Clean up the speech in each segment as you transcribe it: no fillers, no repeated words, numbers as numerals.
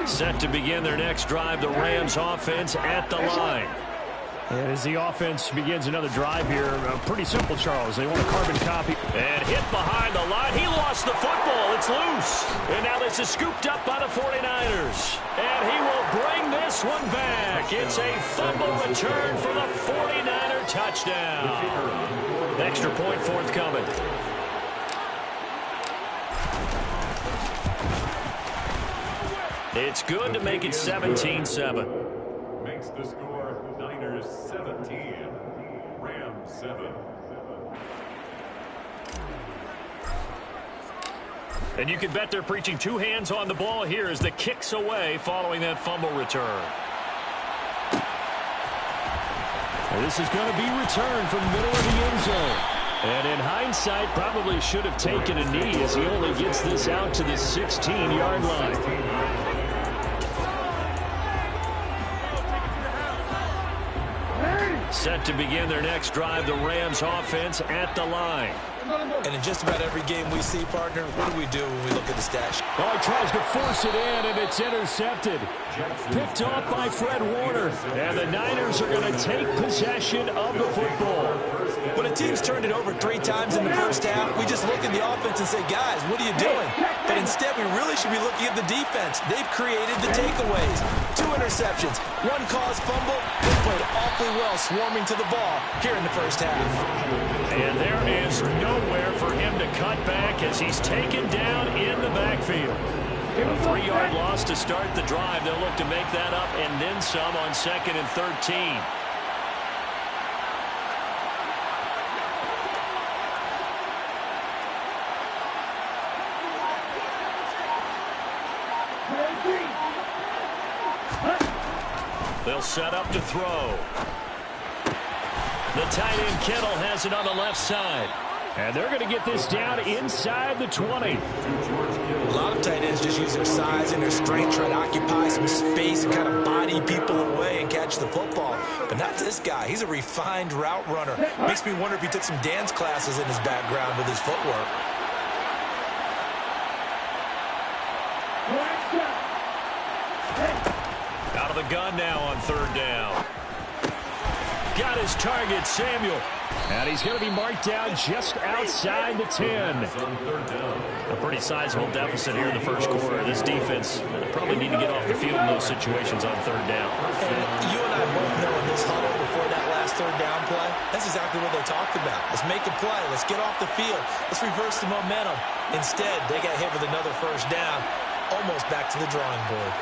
Set to begin their next drive, the Rams offense at the line. And as the offense begins another drive here, pretty simple, Charles. They want a carbon copy. And hit behind the line. He lost the football. It's loose. And now this is scooped up by the 49ers. And he will bring this one back. It's a fumble return for the 49er touchdown. Extra point forthcoming. It's good to make it 17-7. Makes the score Niners 17, Rams 7. And you can bet they're preaching two hands on the ball here as the kick's away following that fumble return. And this is going to be returned from the middle of the end zone. And in hindsight, probably should have taken a knee as he only gets this out to the 16-yard line. Set to begin their next drive, the Rams offense at the line. And in just about every game we see, partner, what do we do when we look at the stats? Oh, he tries to force it in, and it's intercepted. Picked off by Fred Warner. And the Niners are going to take possession of the football. When a team's turned it over 3 times in the first half, we just look at the offense and say, guys, what are you doing? But instead, we really should be looking at the defense. They've created the takeaways. 2 interceptions, 1 caused fumble. They played awfully well swarming to the ball here in the first half. And there is nowhere for him to cut back as he's taken down in the backfield. A 3-yard loss to start the drive. They'll look to make that up and then some on 2nd and 13. They'll set up to throw. The tight end Kittle has it on the left side. And they're going to get this down inside the 20. A lot of tight ends just use their size and their strength, try to occupy some space and kind of body people away and catch the football. But not this guy. He's a refined route runner. Makes me wonder if he took some dance classes in his background with his footwork. Out of the gun now on 3rd down. Got his target, Samuel. And he's going to be marked down just outside the 10. A pretty sizable deficit here in the first quarter. This defense probably need to get off the field in those situations on 3rd down. And you and I both know in this huddle before that last 3rd down play, that's exactly what they talked about. Let's make a play. Let's get off the field. Let's reverse the momentum. Instead, they got hit with another 1st down, almost back to the drawing board.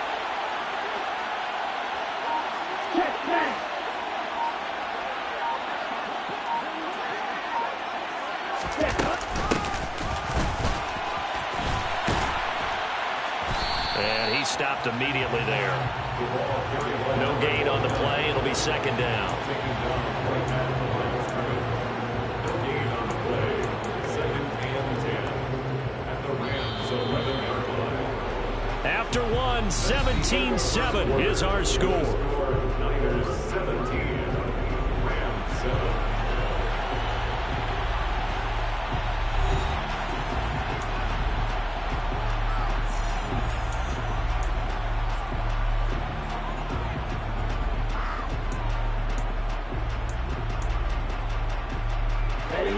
And he stopped immediately there. No gain on the play. It'll be 2nd down. After one, 17-7 is our score. Niners 17, Rams 7.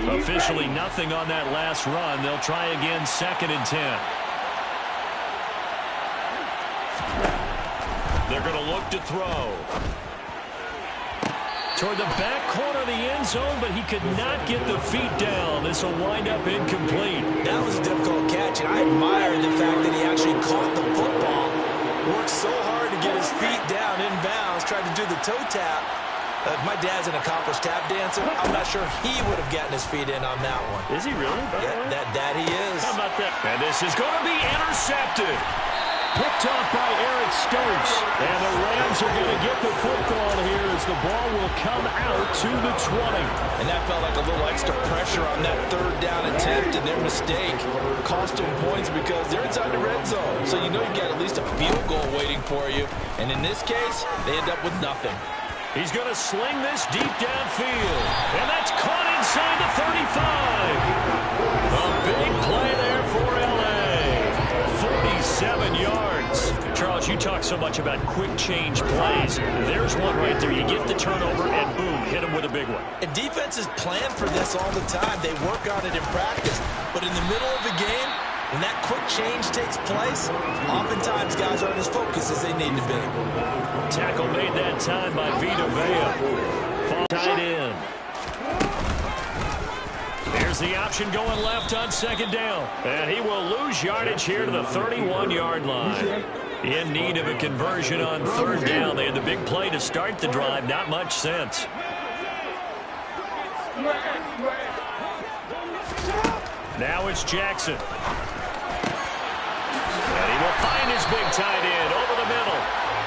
Officially nothing on that last run. They'll try again 2nd and 10. They're going to look to throw. Toward the back corner of the end zone, but he could not get the feet down. This will wind up incomplete. That was a difficult catch, and I admire the fact that he actually caught the football. Worked so hard to get his feet down inbounds, tried to do the toe tap. My dad's an accomplished tap dancer. I'm not sure he would have gotten his feet in on that one. Is he really? Yeah, that he is. How about that? And this is going to be intercepted. Picked off by Eric Stokes. And the Rams are going to get the football here as the ball will come out to the 20. And that felt like a little extra pressure on that 3rd down attempt, and their mistake cost them points because they're inside the red zone. So you know you got at least a field goal waiting for you. And in this case, they end up with nothing. He's going to sling this deep downfield. And that's caught inside the 35. A big play there for L.A. 47 yards. Charles, Coach, you talk so much about quick change plays. There's one right there. You get the turnover, and boom, hit them with a big one. And defenses plan for this all the time. They work on it in practice. But in the middle of the game, when that quick change takes place, oftentimes guys aren't as focused as they need to be. Tackle made that time by Vita Vea. Fall tight end. There's the option going left on second down. And he will lose yardage here to the 31-yard line. In need of a conversion on third down. They had the big play to start the drive. Not much sense. Now it's Jackson. And he will find his big tight end over the middle.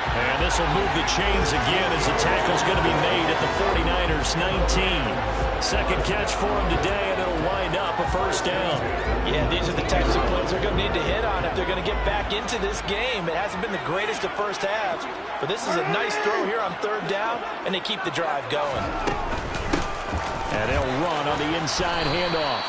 And this will move the chains again as the tackle's going to be made at the 49ers 19. Second catch for him today, and it'll wind up a first down. Yeah, these are the types of plays they're going to need to hit on if they're going to get back into this game. It hasn't been the greatest of first halves, but this is a nice throw here on third down, and they keep the drive going. And they'll run on the inside handoff.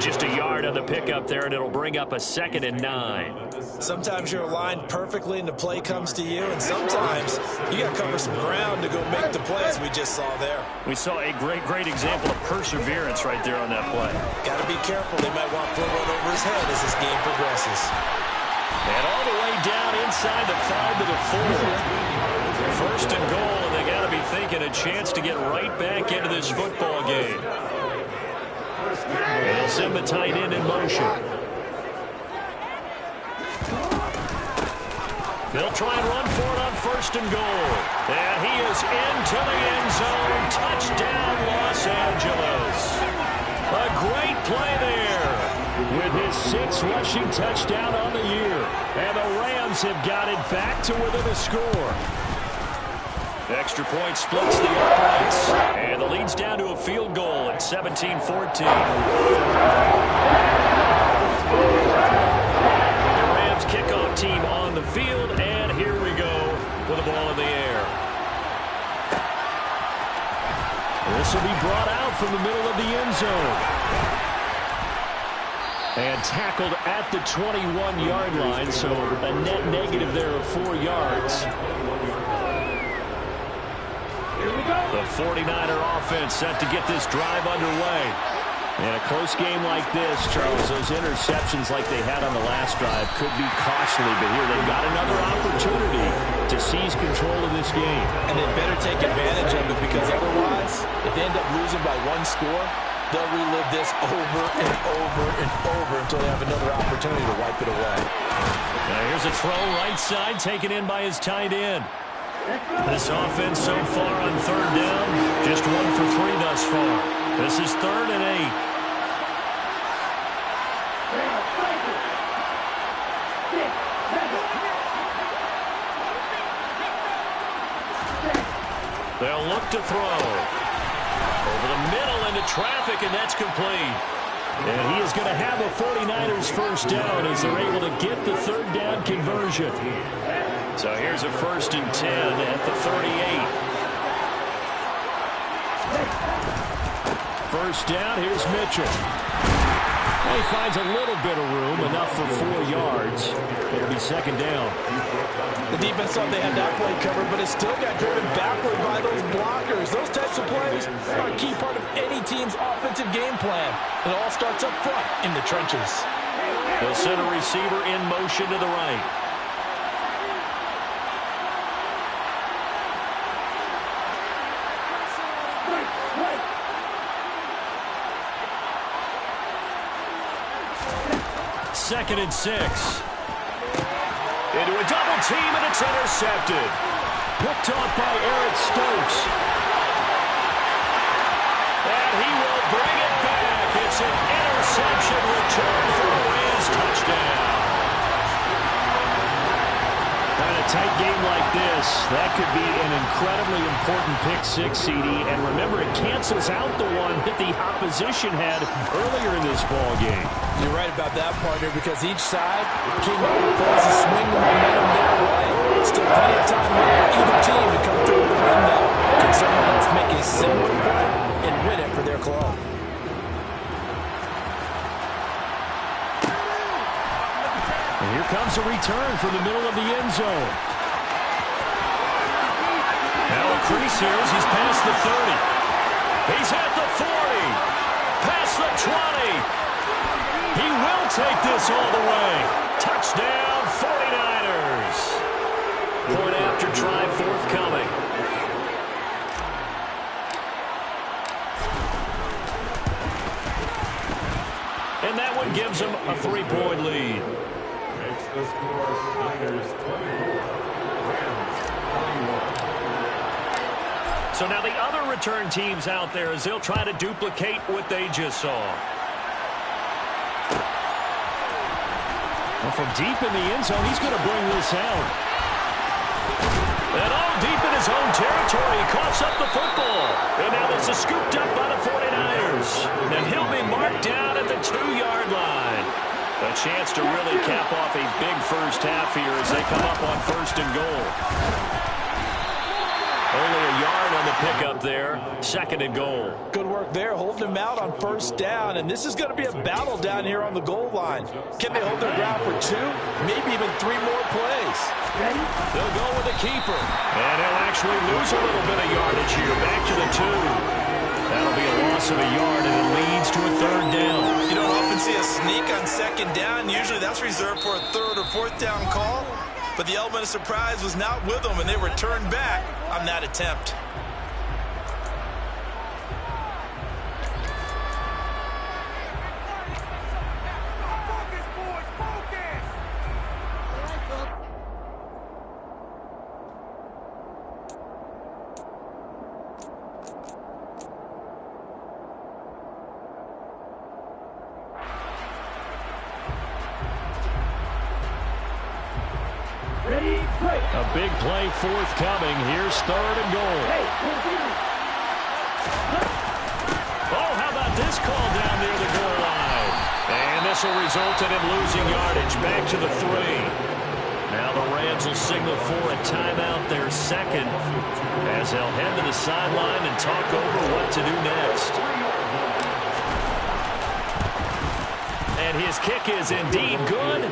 Just a yard on the pickup there, and it'll bring up a 2nd and 9. Sometimes you're aligned perfectly and the play comes to you, and sometimes you got to cover some ground to go make the play, as we just saw there. We saw a great example of perseverance right there on that play. Got to be careful. They might want to run over his head as this game progresses. And all the way down inside the 5 to the 4. First and goal, and they got to be thinking a chance to get right back into this football game. And they'll send the tight end in motion. They'll try and run for it on first and goal. And he is into the end zone. Touchdown, Los Angeles. A great play there with his 6th rushing touchdown on the year. And the Rams have got it back to within a score. Extra point splits the uprights, and the lead's down to a field goal at 17-14. The Rams kickoff team on the field, and here we go with the ball in the air. This will be brought out from the middle of the end zone. And tackled at the 21-yard line, so a net negative there of 4 yards. The 49er offense set to get this drive underway. In a close game like this, Charles, those interceptions like they had on the last drive could be costly, but here they've got another opportunity to seize control of this game. And they better take advantage of it, because otherwise, if they end up losing by 1 score, they'll relive this over and over and over until they have another opportunity to wipe it away. Now here's a throw right side, taken in by his tight end. This offense so far on third down, just 1 for 3 thus far. This is 3rd and 8. They'll look to throw. Over the middle into traffic, and that's complete. And he is going to have a 49ers first down as they're able to get the third down conversion. So here's a 1st and 10 at the 38. First down, here's Mitchell. He finds a little bit of room, enough for 4 yards. It'll be 2nd down. The defense thought they had that play covered, but it still got driven backward by those blockers. Those types of plays are a key part of any team's offensive game plan. It all starts up front in the trenches. They'll send a receiver in motion to the right. Second and 6. Into a double team, and it's intercepted. Picked off by Eric Stokes. And he will bring it back. It's an interception return for a Rams touchdown. In a tight game like this, that could be an incredibly important pick six, CD. And remember, it cancels out the one that the opposition had earlier in this ball game. You're right about that, partner, because each side came out with plays to swing the momentum their way. Still plenty of time there for either team to come through with a win, though. Can someone else make a similar play and win it for their club? And here comes a return from the middle of the end zone. Now a crease here as he's past the 30. He's at the 40. Past the 20. He will take this all the way. Touchdown, 49ers. Point after try forthcoming. And that one gives him a 3-point lead. Makes the score Niners 24, Rams 21. So now the other return teams out there as they'll try to duplicate what they just saw. Well, from deep in the end zone, he's going to bring this out. And all deep in his own territory, he coughs up the football. And now this is scooped up by the 49ers. And he'll be marked down at the 2-yard line. A chance to really cap off a big first half here as they come up on 1st and goal. Only a yard on the pickup there. 2nd and goal. Good work there, holding him out on 1st down. And this is going to be a battle down here on the goal line. Can they hold their ground for 2, maybe even 3 more plays? They'll go with the keeper. And he'll actually lose a little bit of yardage here. Back to the 2. That'll be a loss of a yard, and it leads to a 3rd down. You don't often see a sneak on 2nd down. Usually that's reserved for a 3rd or 4th down call. But the element of surprise was not with them, and they returned back on that attempt. A big play forthcoming. Here's 3rd and goal. Oh, how about this call down near the goal line? And this will result in him losing yardage. Back to the 3. Now the Rams will signal for a timeout, their 2nd, as they'll head to the sideline and talk over what to do next. And his kick is indeed good.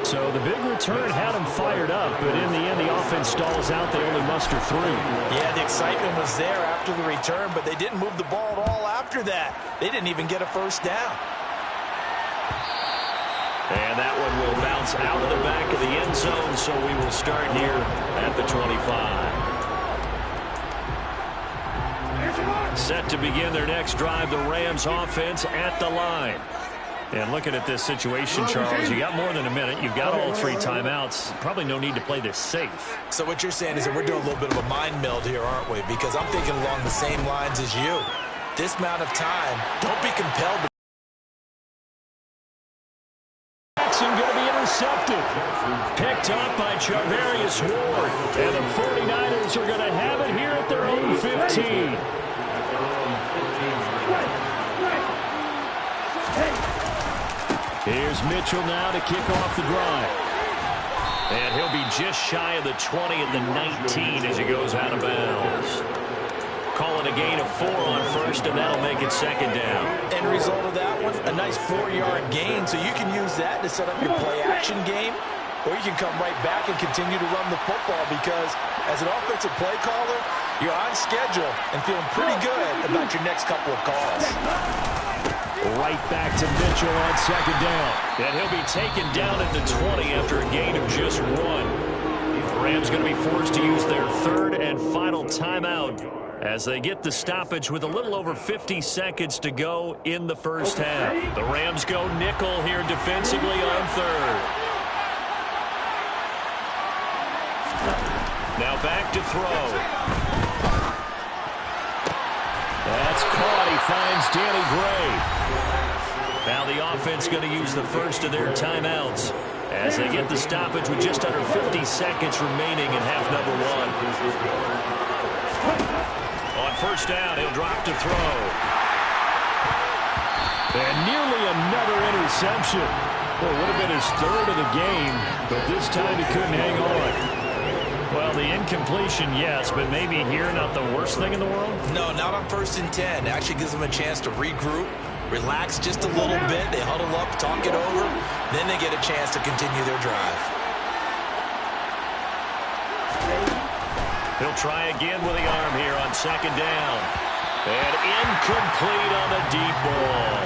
So the big return had him fired up, but in the end, the offense stalls out. They only muster 3. Yeah, the excitement was there after the return, but they didn't move the ball at all after that. They didn't even get a 1st down. And that one will bounce out of the back of the end zone, so we will start here at the 25. Set to begin their next drive, the Rams offense at the line. And looking at this situation, Charles, you got more than a minute. You've got all 3 timeouts. Probably no need to play this safe. So what you're saying is that we're doing a little bit of a mind meld here, aren't we? Because I'm thinking along the same lines as you. This amount of time, don't be compelled to. Jackson going to be intercepted. Picked up by Charvarius Ward. And the 49ers are going to have it here at their own 15. Here's Mitchell now to kick off the drive. And he'll be just shy of the 20 at the 19 as he goes out of bounds. Calling a gain of 4 on 1st, and that'll make it 2nd down. End result of that one, a nice 4-yard gain, so you can use that to set up your play-action game, or you can come right back and continue to run the football because as an offensive play caller, you're on schedule and feeling pretty good about your next couple of calls. Right back to Mitchell on 2nd down. And he'll be taken down at the 20 after a gain of just 1. The Rams going to be forced to use their 3rd and final timeout as they get the stoppage with a little over 50 seconds to go in the first half. The Rams go nickel here defensively on 3rd. Now back to throw. That's caught. He finds Danny Gray. Now the offense going to use the first of their timeouts as they get the stoppage with just under 50 seconds remaining in half number 1. On 1st down, he'll drop to throw. And nearly another interception. Well, it would have been his 3rd of the game, but this time he couldn't hang on. Well, the incompletion, yes, but maybe here not the worst thing in the world? No, not on 1st and 10. It actually gives them a chance to regroup, relax just a little bit. They huddle up, talk it over. Then they get a chance to continue their drive. He'll try again with the arm here on second down. And incomplete on the deep ball.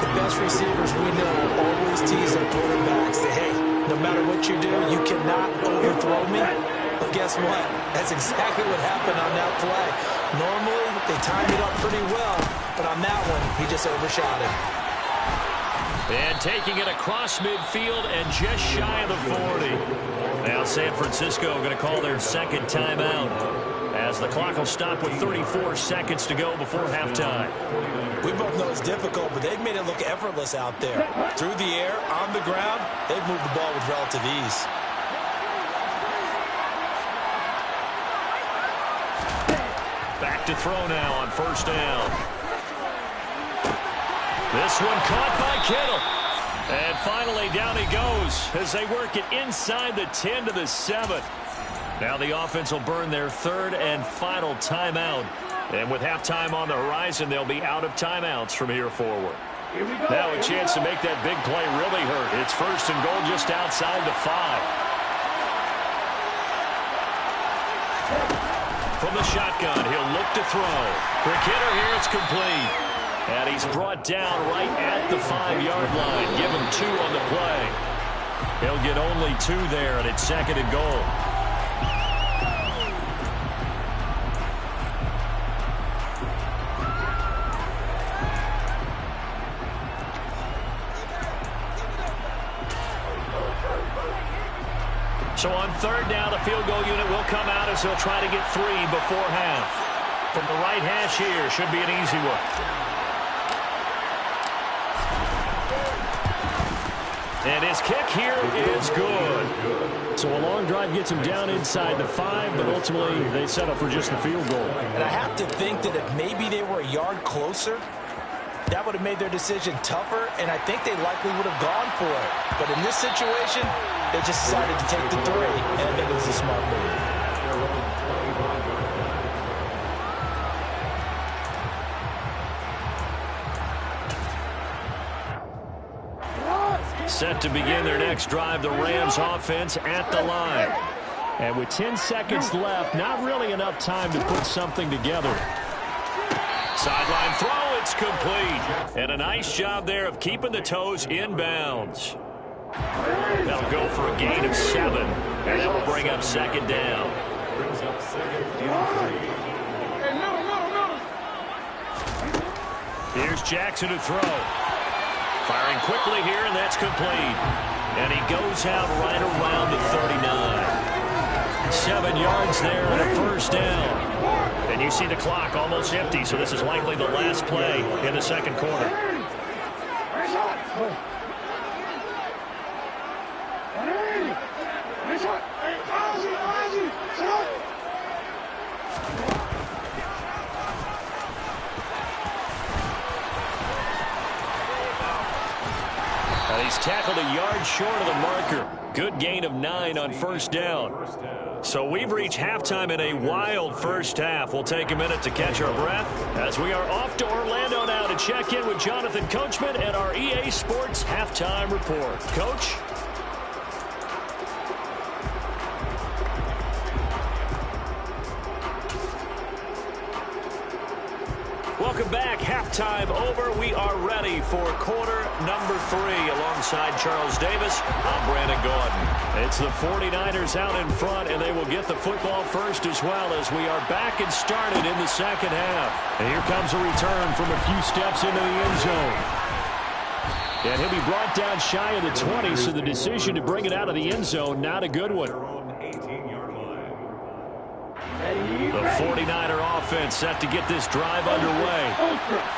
The best receivers we know always tease their quarterbacks. Say, hey, no matter what you do, you cannot overthrow me. But guess what? That's exactly what happened on that play. Normally, they timed it up pretty well, but on that one, he just overshot it. And taking it across midfield and just shy of the 40. Now San Francisco going to call their second timeout as the clock will stop with 34 seconds to go before halftime. We both know it's difficult, but they've made it look effortless out there. Through the air, on the ground, they've moved the ball with relative ease. Back to throw now on first down. This one caught by Kittle. And finally down he goes as they work it inside the 10 to the 7. Now the offense will burn their third and final timeout. And with halftime on the horizon, they'll be out of timeouts from here forward. Now a chance to make that big play really hurt. It's first and goal just outside the 5. From the shotgun, he'll look to throw. Quick hitter here, it's complete. And he's brought down right at the 5-yard line. Give him 2 on the play. He'll get only 2 there, and it's second and goal. So on third down, the field goal unit will come out as they'll try to get 3 before half. From the right hash here, should be an easy one. And his kick here is good. So a long drive gets him down inside the 5, but ultimately they settle for just the field goal. And I have to think that if maybe they were a yard closer, that would have made their decision tougher, and I think they likely would have gone for it. But in this situation, they just decided to take the 3, and I think it was a smart move. Set to begin their next drive, the Rams offense at the line. And with 10 seconds left, not really enough time to put something together. Sideline throw, it's complete. And a nice job there of keeping the toes in bounds. That'll go for a gain of 7. And that will bring up second down. Brings up second down. Here's Jackson to throw. Firing quickly here, and that's complete. And he goes out right around the 39. 7 yards there and a first down. And you see the clock almost empty, so this is likely the last play in the second quarter. He's tackled a yard short of the marker. Good gain of 9 on first down. So we've reached halftime in a wild first half. We'll take a minute to catch our breath as we are off to Orlando now to check in with Jonathan Coachman and our EA Sports Halftime Report. Coach? Welcome back. Halftime over. We are ready for quarter number 3. Alongside Charles Davis, I'm Brandon Gordon. It's the 49ers out in front, and they will get the football first as well as we are back and started in the second half. And here comes a return from a few steps into the end zone. And he'll be brought down shy of the 20, so the decision to bring it out of the end zone, not a good one. The 49er offense set to get this drive underway.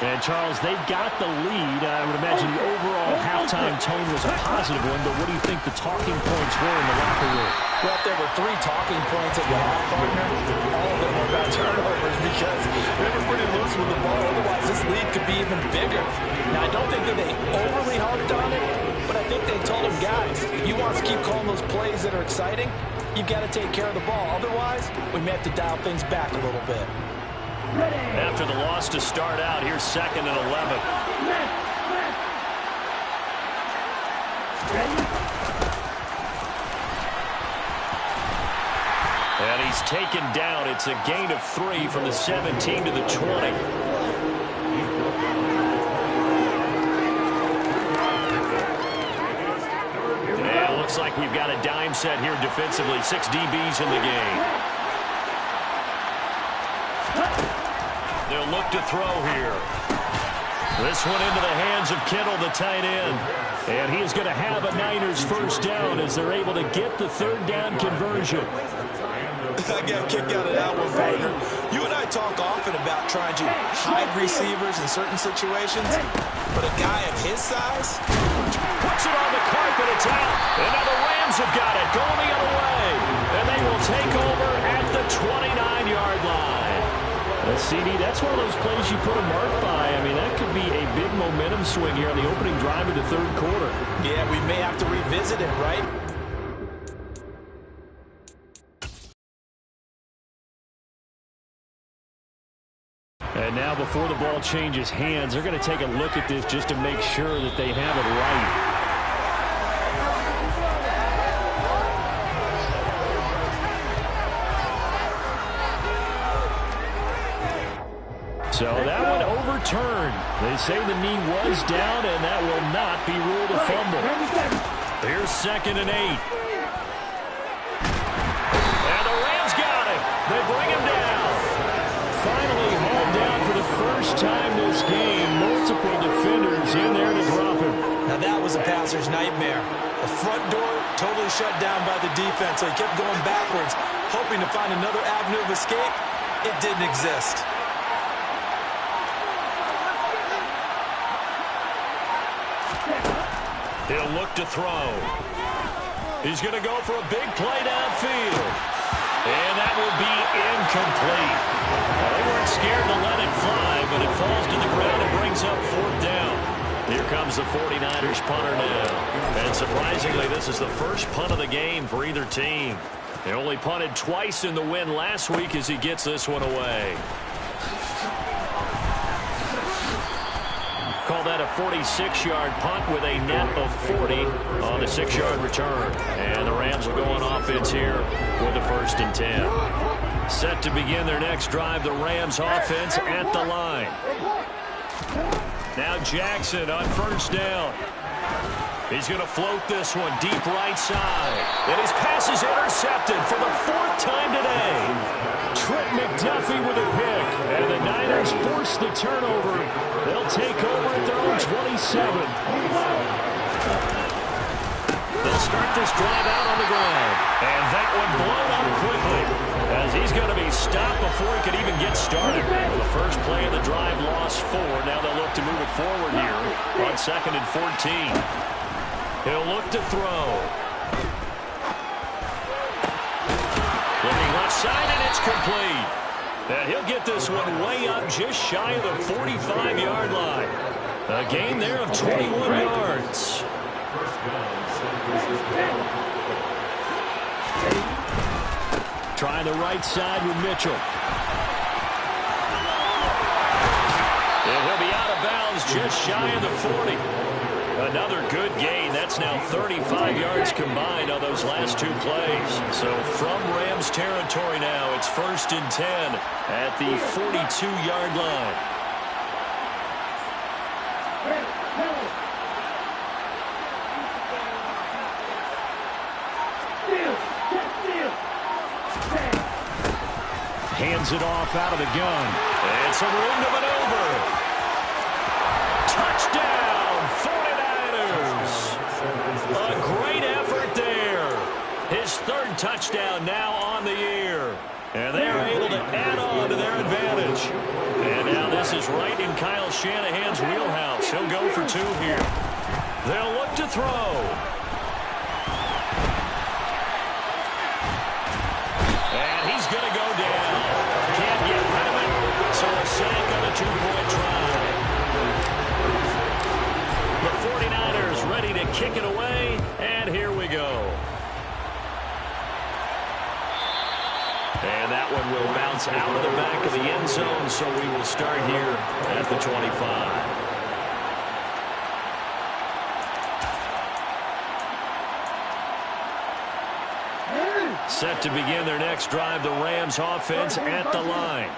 And, Charles, they've got the lead. I would imagine the overall halftime tone was a positive one, but what do you think the talking points were in the locker room? Well, if there were 3 talking points at the half, partner, all of them were about turnovers because they were pretty loose with the ball. Otherwise, this lead could be even bigger. Now, I don't think that they overly harped on it, but I think they told them, guys, if you want us to keep calling those plays that are exciting, you've got to take care of the ball. Otherwise, we may have to dial things back a little bit. After the loss to start out, here's second and 11. And he's taken down. It's a gain of 3 from the 17 to the 20. Yeah, looks like we've got a dime set here defensively. 6 DBs in the game. They'll look to throw here. This one into the hands of Kittle, the tight end. And he is going to have a Niners first down as they're able to get the third down conversion. I got a kick out of that one, partner. You and I talk often about trying to hide receivers in certain situations, but a guy of his size puts it on the carpet. It's out. And now the Rams have got it going the other way. And they will take over at the 29-yard line. CD, that's one of those plays you put a mark by. I mean, that could be a big momentum swing here on the opening drive of the third quarter. Yeah, we may have to revisit it, right? And now before the ball changes hands, they're going to take a look at this just to make sure that they have it right. So that one overturned. They say the knee was down, and that will not be ruled a fumble. Here's 2nd and 8. And the Rams got him. They bring him down. Finally hauled down for the first time this game. Multiple defenders in there to drop him. Now that was a passer's nightmare. The front door totally shut down by the defense, so he kept going backwards, hoping to find another avenue of escape. It didn't exist. He'll look to throw. He's going to go for a big play downfield. And that will be incomplete. Well, they weren't scared to let it fly, but it falls to the ground and brings up 4th down. Here comes the 49ers punter now. And surprisingly, this is the first punt of the game for either team. They only punted twice in the win last week as he gets this one away. Call that a 46-yard punt with a net of 40 on the 6-yard return. And the Rams will go on offense here with a 1st and 10. Set to begin their next drive, the Rams offense at the line. Now Jackson on 1st down. He's going to float this one deep right side. And his pass is intercepted for the 4th time today. Trent McDuffie with a pick. And the Niners force the turnover. They'll take over at their own 27. They'll start this drive out on the ground. And that one blown up quickly as he's going to be stopped before he could even get started. The first play of the drive lost 4. Now they'll look to move it forward here on 2nd and 14. He'll look to throw. Looking left side, and it's complete. And he'll get this one way up just shy of the 45-yard line. A gain there of 21 yards. Trying the right side with Mitchell. And he'll be out of bounds just shy of the 40. Another good gain. That's now 35 yards combined on those last 2 plays. So from Rams territory now, it's 1st and 10 at the 42-yard line. Hands it off out of the gun. And some room to maneuver. Touchdown, 49ers. A great effort there. His 3rd touchdown now on the year. And they are able to add on to their advantage. And now this is right in Kyle Shanahan's wheelhouse. He'll go for 2 here. They'll look to throw. And he's going to go down. Can't get rid of it. So a sack on a 2-point try. The 49ers ready to kick it away. And here we go. And that one will bounce out of the back of the end zone. So we will start here at the 25. Set to begin their next drive, the Rams offense at the line.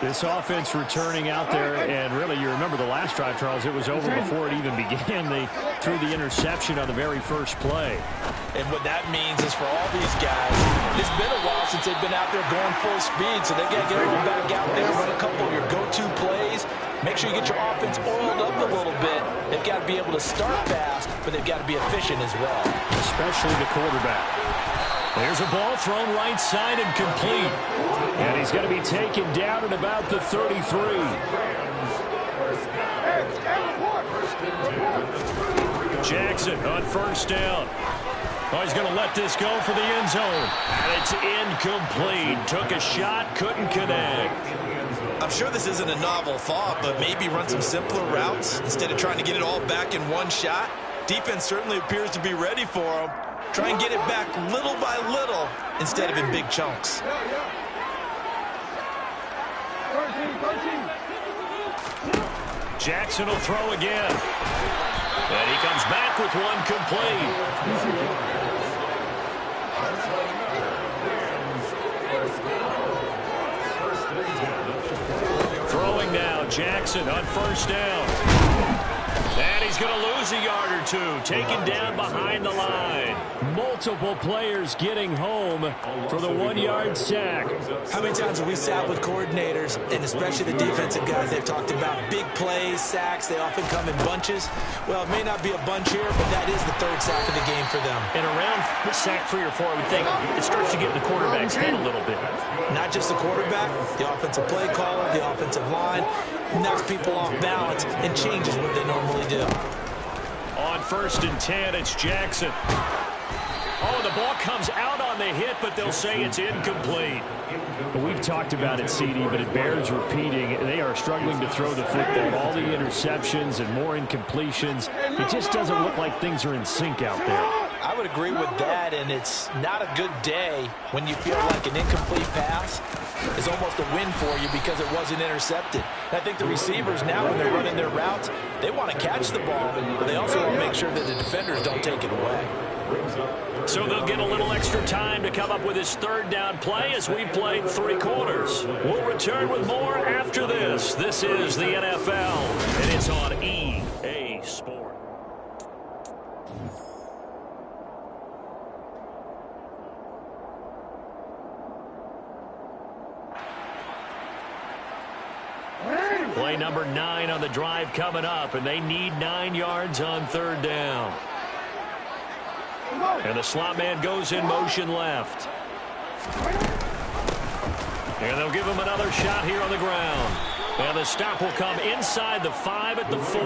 This offense returning out there, and really, you remember the last drive, Charles, it was over before it even began. They threw the interception on the very first play. And what that means is for all these guys, it's been a while since they've been out there going full speed, so they got to get them back out there, run a couple of your go-to plays. Make sure you get your offense oiled up a little bit. They've got to be able to start fast, but they've got to be efficient as well. Especially the quarterback. There's a ball thrown right side and complete. And he's going to be taken down at about the 33. Jackson on first down. Oh, he's going to let this go for the end zone. And it's incomplete. Took a shot, couldn't connect. I'm sure this isn't a novel thought, but maybe run some simpler routes instead of trying to get it all back in one shot. Defense certainly appears to be ready for him. Try and get it back little by little instead of in big chunks. Jackson will throw again. And he comes back with one complete. Throwing now, Jackson on first down. And he's going to lose a yard or two, taken down behind the line. Multiple players getting home for the 1-yard sack. How many times have we sat with coordinators, and especially the defensive guys, they've talked about big plays, sacks. They often come in bunches. Well, it may not be a bunch here, but that is the third sack of the game for them. And around sack 3 or 4, I would think it starts to get in the quarterback's head a little bit. Not just the quarterback, the offensive play caller, the offensive line, knocks people off balance and changes what they normally do. On first and 10, it's Jackson. Oh, the ball comes out on the hit, but they'll say it's incomplete. We've talked about it, CD, but it bears repeating. They are struggling to throw the football. All the interceptions and more incompletions. It just doesn't look like things are in sync out there. I would agree with that, and it's not a good day when you feel like an incomplete pass is almost a win for you because it wasn't intercepted. And I think the receivers now, when they're running their routes, they want to catch the ball, but they also want to make sure that the defenders don't take it away. So they'll get a little extra time to come up with his third down play as we've played 3 quarters. We'll return with more after this. This is the NFL, and it's on EA Sports. Play number 9 on the drive coming up, and they need 9 yards on third down. And the slot man goes in motion left. And they'll give him another shot here on the ground. And the stop will come inside the 5 at the 4.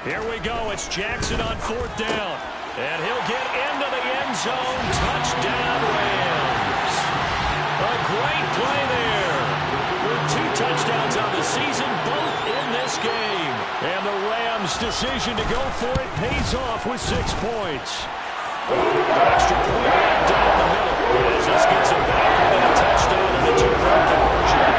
Here we go. It's Jackson on 4th down. And he'll get into the end zone. Touchdown, Rams. A great play there. With 2 touchdowns on the season, both in this game. And the Rams' decision to go for it pays off with 6 points. Extra point right down the middle. As this gets him back within a touchdown and a 2-point conversion.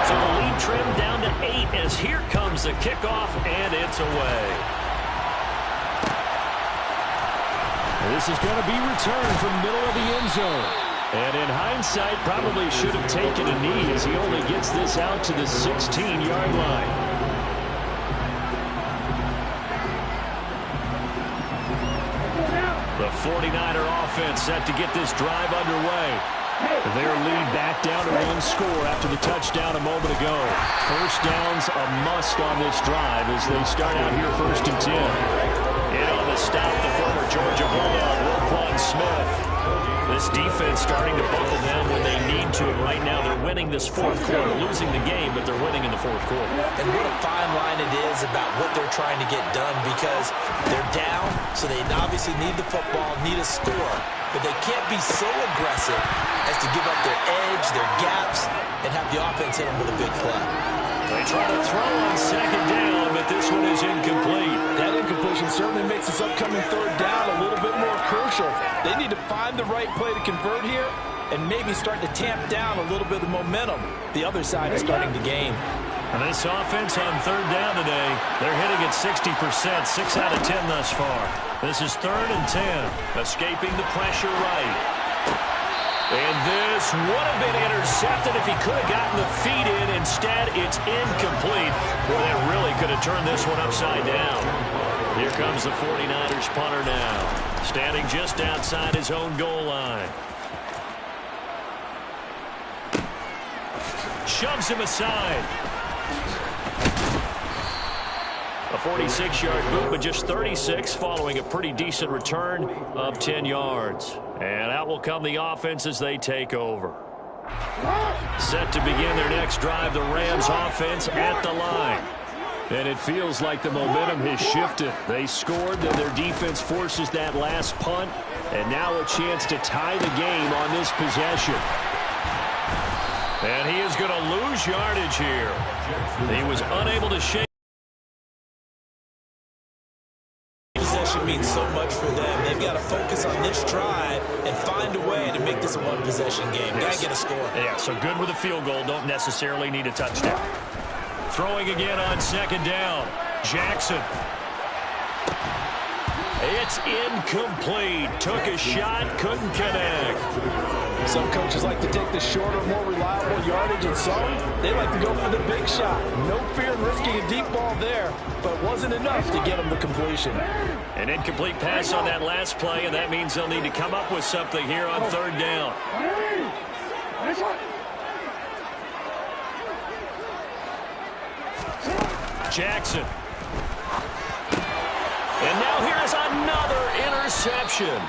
So the lead trimmed down to 8 as here comes the kickoff, and it's away. This is going to be returned from middle of the end zone. And in hindsight, probably should have taken a knee as he only gets this out to the 16-yard line. The 49er offense set to get this drive underway. Their lead back down to 1 score after the touchdown a moment ago. First down's a must on this drive as they start out here 1st and 10. And on the stop, the former Georgia Bulldog, Roquan Smith. This defense starting to buckle down when they need to. And right now they're winning this 4th quarter. Losing the game, but they're winning in the 4th quarter. And what a fine line it is about what they're trying to get done because they're down, so they obviously need the football, need a score. But they can't be so aggressive as to give up their edge, their gaps, and have the offense hit them with a big play. They try to throw on 2nd down, but this one is incomplete. That incompletion certainly makes this upcoming 3rd down a little bit more crucial. find the right play to convert here and maybe start to tamp down a little bit of momentum the other side is starting to gain. And this offense on third down today, they're hitting at 60%, 6 out of 10 thus far. This is 3rd and 10. Escaping the pressure right. And this would have been intercepted if he could have gotten the feet in. Instead, it's incomplete. Boy, that really could have turned this one upside down. Here comes the 49ers punter now, standing just outside his own goal line. Shoves him aside. A 46-yard boot, but just 36 following a pretty decent return of 10 yards. And out will come the offense as they take over. Set to begin their next drive, the Rams offense at the line. And it feels like the momentum has shifted. They scored, then their defense forces that last punt, and now a chance to tie the game on this possession. And he is going to lose yardage here. He was unable to shake. Possession means so much for them. They've got to focus on this drive and find a way to make this a one-possession game. Got to get a score. Yeah, so good with a field goal. Don't necessarily need a touchdown. Throwing again on 2nd down. Jackson. It's incomplete. Took a shot, couldn't connect. Some coaches like to take the shorter, more reliable yardage, and some, they like to go for the big shot. No fear in risking a deep ball there, but it wasn't enough to get them the completion. An incomplete pass on that last play, and that means they'll need to come up with something here on 3rd down. Jackson. And now here's another interception.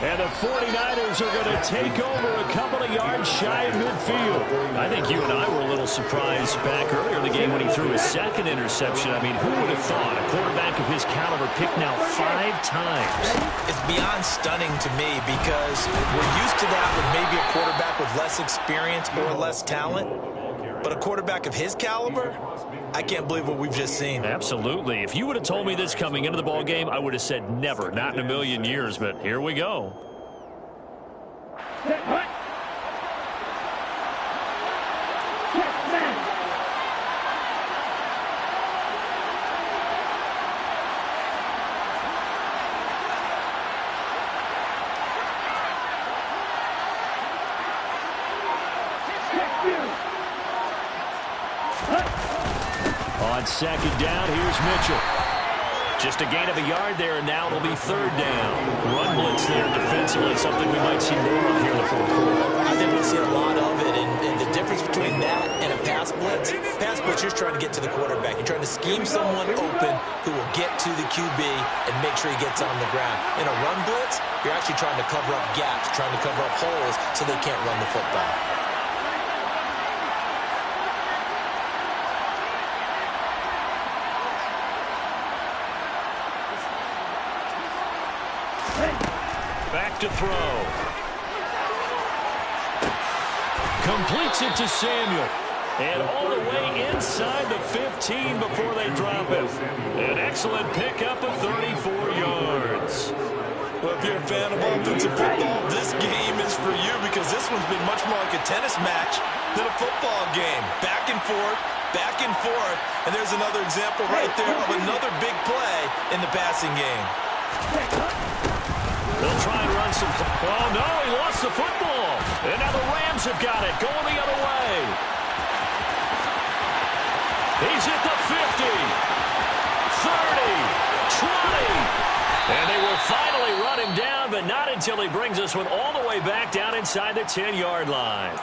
And the 49ers are going to take over a couple of yards shy of midfield. I think you and I were a little surprised back earlier in the game when he threw his 2nd interception. I mean, who would have thought a quarterback of his caliber picked now 5 times? It's beyond stunning to me because we're used to that with maybe a quarterback with less experience or less talent. But a quarterback of his caliber, I can't believe what we've just seen. Absolutely. If you would have told me this coming into the ball game, I would have said never, not in a million years. But here we go. On 2nd down, here's Mitchell. Just a gain of a yard there, and now it'll be 3rd down. Run blitz there defensively, something we might see more of here in the 4th quarter. I think we'll see a lot of it, and the difference between that and a pass blitz, you're trying to get to the quarterback. You're trying to scheme someone open who will get to the QB and make sure he gets on the ground. In a run blitz, you're actually trying to cover up gaps, trying to cover up holes so they can't run the football. Back to throw. Completes it to Samuel. And all the way inside the 15 before they drop it. An excellent pickup of 34 yards. Well, if you're a fan of offensive football, this game is for you because this one's been much more like a tennis match than a football game. Back and forth, and there's another example right there of another big play in the passing game. They'll try and run some. Oh, no, he lost the football. And now the Rams have got it, going the other way. He's at the 50, 30, 20. And they will finally run him down, but not until he brings this one all the way back down inside the 10-yard line.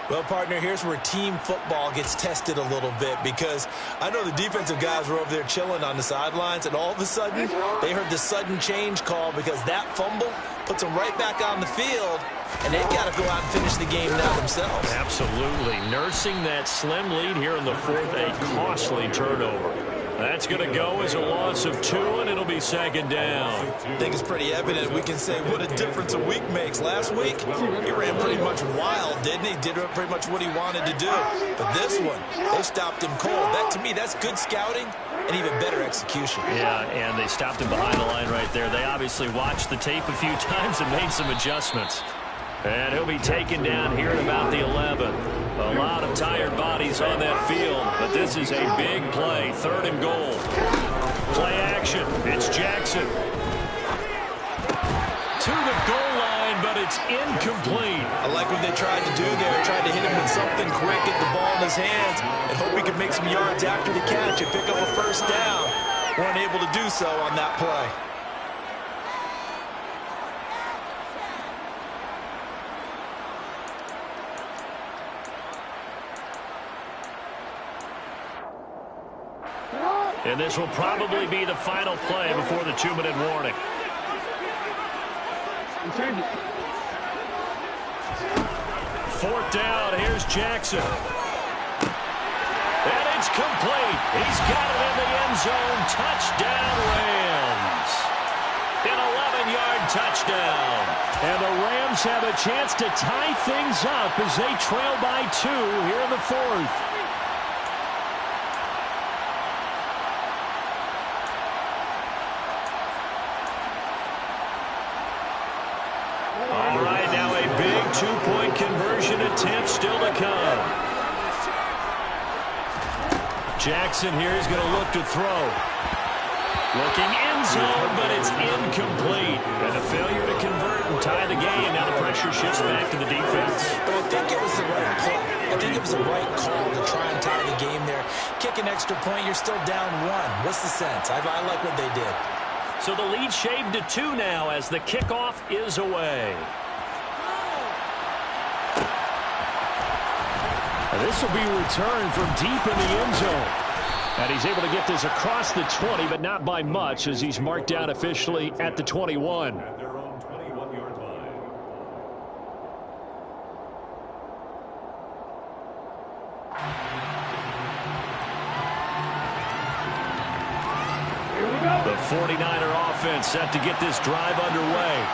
Well, partner, here's where team football gets tested a little bit because I know the defensive guys were over there chilling on the sidelines, and all of a sudden they heard the sudden change call because that fumble puts them right back on the field, and they've got to go out and finish the game now themselves. Absolutely. Nursing that slim lead here in the 4th, a costly turnover. That's going to go as a loss of 2, and it'll be 2nd down. I think it's pretty evident. We can say what a difference a week makes. Last week, he ran pretty much wild, didn't he? Did pretty much what he wanted to do. But this one, they stopped him cold. That, to me, that's good scouting and even better execution. Yeah, and they stopped him behind the line right there. They obviously watched the tape a few times and made some adjustments. And he'll be taken down here at about the 11. A lot of tired bodies on that field, but this is a big play. 3rd and goal. Play action. It's Jackson. To the goal line, but it's incomplete. I like what they tried to do there. Tried to hit him with something quick, get the ball in his hands, and hope he could make some yards after the catch and pick up a 1st down. Weren't able to do so on that play. And this will probably be the final play before the 2-minute warning. 4th down. Here's Jackson. And it's complete. He's got it in the end zone. Touchdown, Rams. An 11-yard touchdown. And the Rams have a chance to tie things up as they trail by 2 here in the 4th. All right, now a big 2-point conversion attempt still to come. Jackson here is going to look to throw. Looking end zone, but it's incomplete. And a failure to convert and tie the game. Now the pressure shifts back to the defense. But I think it was the right play. I think it was the right call to try and tie the game there. Kick an extra point, you're still down 1. What's the sense? I like what they did. So the lead shaved to 2 now as the kickoff is away. And this will be returned from deep in the end zone. And he's able to get this across the 20, but not by much as he's marked down officially at the 21. At their own 21-yard line. The 49er offense set to get this drive underway.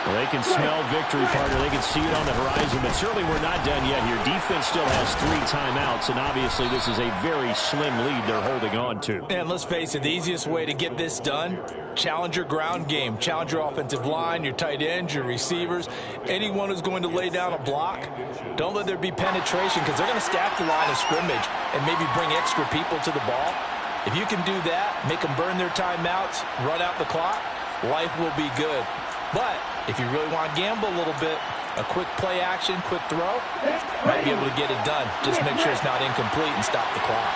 Well, they can smell victory, partner. They can see it on the horizon, but certainly we're not done yet here. Defense still has 3 timeouts, and obviously this is a very slim lead they're holding on to. And let's face it, the easiest way to get this done, challenge your ground game. Challenge your offensive line, your tight ends, your receivers, anyone who's going to lay down a block. Don't let there be penetration because they're going to stack the line of scrimmage and maybe bring extra people to the ball. If you can do that, make them burn their timeouts, run out the clock, life will be good. But if you really want to gamble a little bit, a quick play action, quick throw, might be able to get it done. Just make sure it's not incomplete and stop the clock.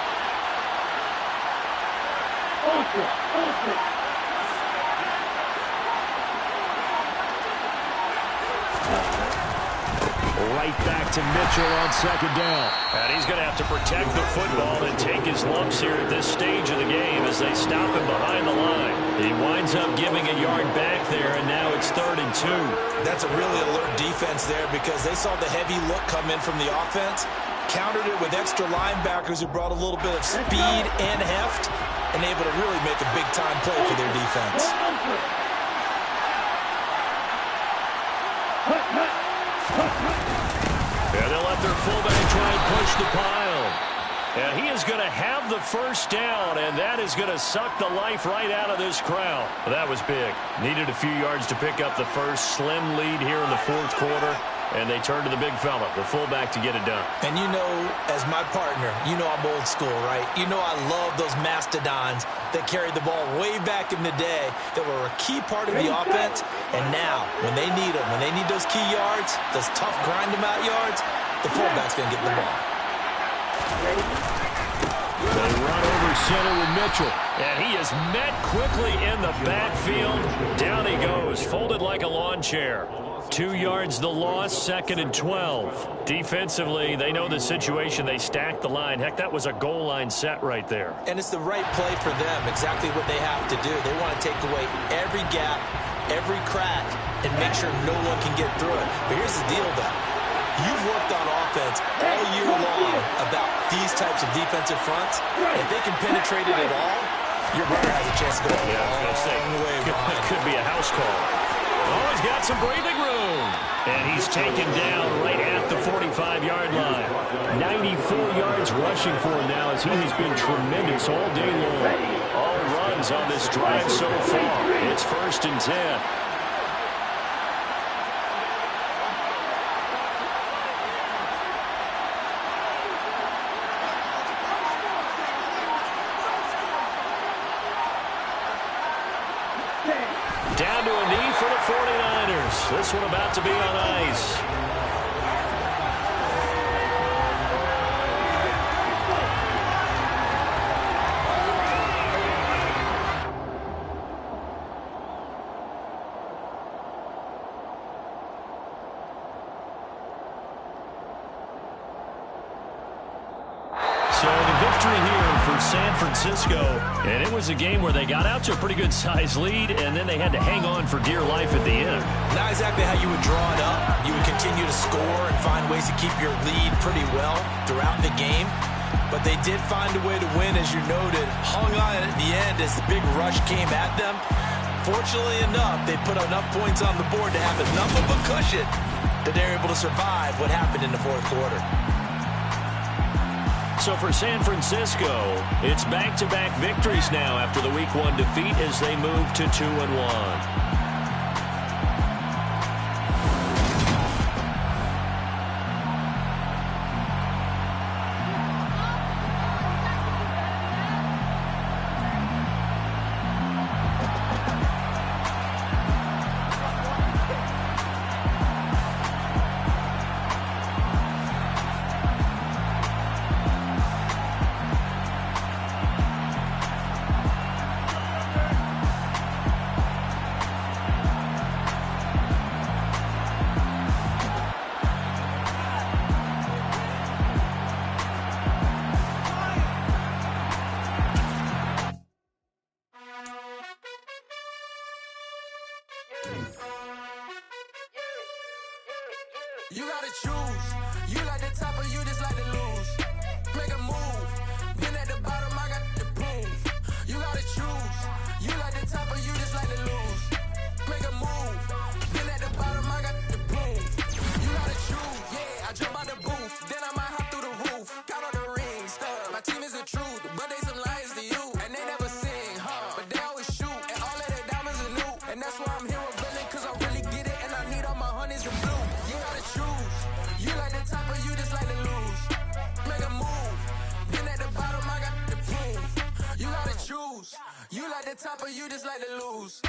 Right back to Mitchell on 2nd down. And he's going to have to protect the football and take his lumps here at this stage of the game as they stop him behind the line. He winds up giving a yard back there, and now it's 3rd and 2. That's a really alert defense there because they saw the heavy look come in from the offense, countered it with extra linebackers who brought a little bit of speed and heft, and able to really make a big-time play for their defense. And they'll let their fullback try and push the pile. And he is going to have the 1st down, and that is going to suck the life right out of this crowd. Well, that was big. Needed a few yards to pick up the first. Slim lead here in the 4th quarter. And they turn to the big fella, the fullback, to get it done. And you know, as my partner, you know I'm old school, right? You know I love those mastodons that carried the ball way back in the day that were a key part of the offense. And now, when they need them, when they need those key yards, those tough grind-them-out yards, the fullback's going to get the ball. They run over center with Mitchell. And he is met quickly in the backfield. Down he goes, folded like a lawn chair. 2 yards the loss, 2nd and 12. Defensively, they know the situation. They stack the line. Heck, that was a goal line set right there. And it's the right play for them, exactly what they have to do. They want to take away every gap, every crack, and make sure no one can get through it. But here's the deal, though. You've worked on offense all year long about these types of defensive fronts. If they can penetrate it at all, your runner has a chance to go a long way behind. It could be a house call. Oh, he's got some breathing room. And he's taken down right at the 45-yard line. 94 yards rushing for him now as he has been tremendous all day long. All runs on this drive so far. It's 1st and 10. Down to a knee for the 49ers. This one about to be on ice. So the victory here for San Francisco, and it was a game where they got out to a pretty good size lead, and then they had to hang on for dear life at the end. Not exactly how you would draw it up. You would continue to score and find ways to keep your lead pretty well throughout the game. But they did find a way to win, as you noted. Hung on at the end as the big rush came at them. Fortunately enough, they put enough points on the board to have enough of a cushion that they're able to survive what happened in the fourth quarter. So for San Francisco, it's back-to-back victories now after the Week 1 defeat as they move to 2-1. You gotta choose. You like the top or you just like to lose. Make a move. Been at the bottom, I got the boom. You gotta choose. You like the top or you just like to lose. Make a move. Been at the bottom, I got the boom. You gotta choose. Yeah, I jump out the booth. Then I might hop through the roof. Count on the rings. My team is the truth, but they some liars to you. And they never sing, but they always shoot. And all of their diamonds are new. And that's why I'm here revealing, cause I really get it. And I need all my honeys in blue. You gotta choose. You like the top or you just like to lose. Make a move. Been at the bottom, I got the boom. You gotta choose. You like the top or you just like to lose.